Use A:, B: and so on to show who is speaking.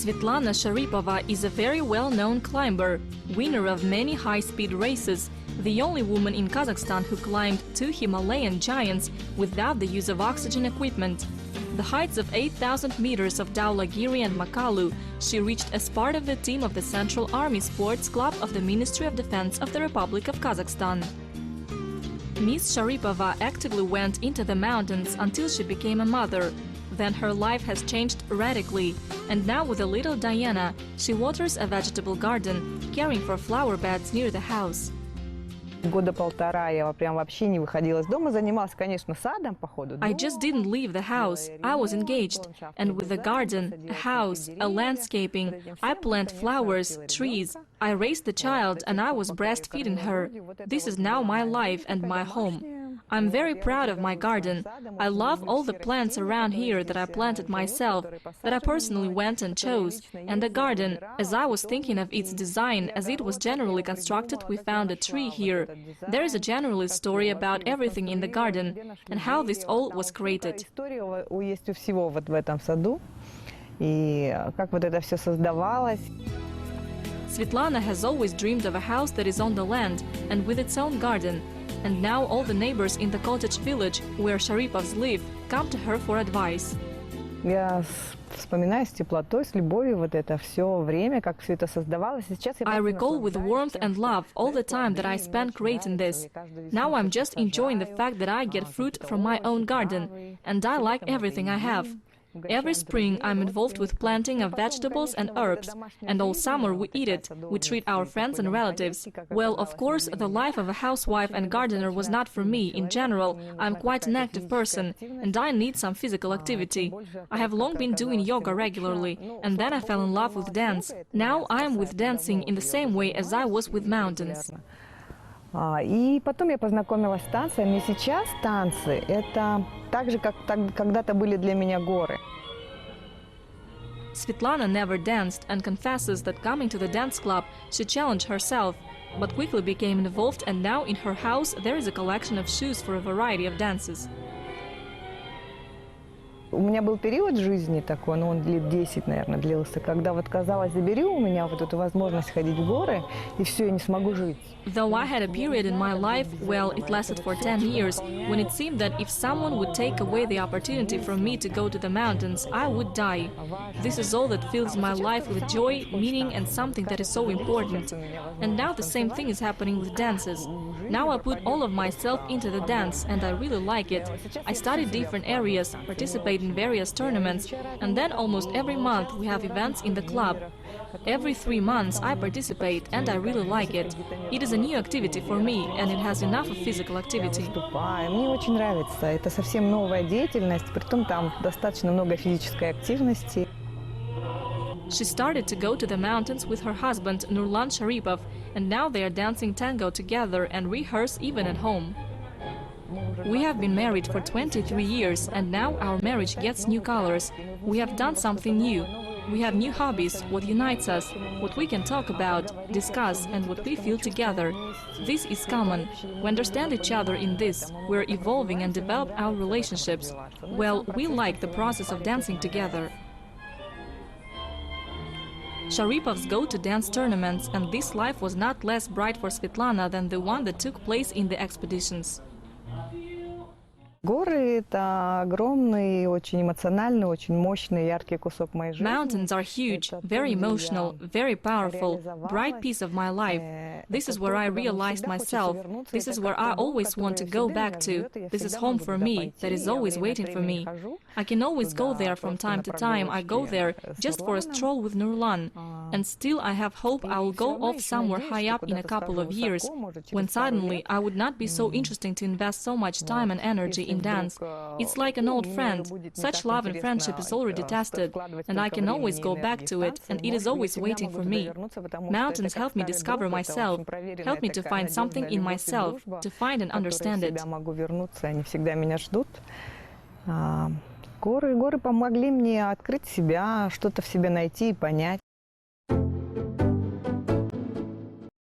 A: Svetlana Sharipova is a very well-known climber, winner of many high-speed races, the only woman in Kazakhstan who climbed 2 Himalayan giants without the use of oxygen equipment. The heights of 8,000 meters of Dhaulagiri and Makalu she reached as part of the team of the Central Army Sports Club of the Ministry of Defense of the Republic of Kazakhstan. Ms. Sharipova actively went into the mountains until she became a mother. Then her life has changed radically, and now with a little Diana, she waters a vegetable garden, caring for flower beds near the house. I just didn't leave the house. I was engaged, and with the garden, a house, a landscaping, I plant flowers, trees. I raised the child, and I was breastfeeding her. This is now my life and my home. I'm very proud of my garden. I love all the plants around here that I planted myself, that I personally went and chose. And the garden, as I was thinking of its design, as it was generally constructed, we found a tree here. There is a generalist story about everything in the garden and how this all was created. Svetlana has always dreamed of a house that is on the land and with its own garden. And now all the neighbors in the cottage village where Sharipovs live come to her for advice. I recall with warmth and love all the time that I spent creating this. Now I'm just enjoying the fact that I get fruit from my own garden, and I like everything I have. Every spring I'm involved with planting of vegetables and herbs, and all summer we eat it, we treat our friends and relatives. Well, of course, the life of a housewife and gardener was not for me. In general, I'm quite an active person, and I need some physical activity. I have long been doing yoga regularly, and then I fell in love with dance. Now I am with dancing in the same way as I was with mountains.
B: И потом я познакомилась с танцами, и сейчас танцы – это так же, как когда-то были для меня горы.
A: Svetlana never danced and confesses that coming to the dance club, she challenged herself, but quickly became involved, and now in her house there is a collection of shoes for a variety of dances.
B: У меня был период в жизни такой, но он лет 10, наверное, длился, когда вот казалось, забери у меня вот эту возможность ходить в горы, и все, я не смогу жить.
A: Though I had a period in my life, well, it lasted for 10 years, when it seemed that if someone would take away the opportunity from me to go to the mountains, I would die. This is all that fills my life with joy, meaning, and something that is so important. And now the same thing is happening with dances. Now I put all of myself into the dance, and I really like it. I study different areas, participate in various tournaments, and then almost every month we have events in the club. Every 3 months I participate, and I really like it. It is a new activity for me, and it has enough of physical activity.
B: Мне очень нравится. Это совсем новая деятельность, притом там достаточно много физической активности.
A: She started to go to the mountains with her husband Nurlan Sharipov, and now they are dancing tango together and rehearse even at home. We have been married for 23 years, and now our marriage gets new colors. We have done something new. We have new hobbies, what unites us, what we can talk about, discuss, and what we feel together. This is common. We understand each other in this. We're evolving and develop our relationships. Well, we like the process of dancing together. Sharipovs go to dance tournaments, and this life was not less bright for Svetlana than the one that took place in the expeditions.
B: Горы – это огромный, очень эмоциональный, очень мощный, яркий кусок моей жизни.
A: Mountains are huge, very emotional, very powerful, bright piece of my life. This is where I realized myself. This is where I always want to go back to. This is home for me, that is always waiting for me. I can always go there from time to time. I go there just for a stroll with Nurlan. And still I have hope I will go off somewhere high up in a couple of years, when suddenly I would not be so interesting to invest so much time and energy in dance. It's like an old friend. Such love and friendship is already tested, and I can always go back to it, and it is always waiting for me. Mountains help me discover myself, help me to find something in myself, to find and understand it.
B: Горы помогли мне открыть себя, что-то в себе найти и понять.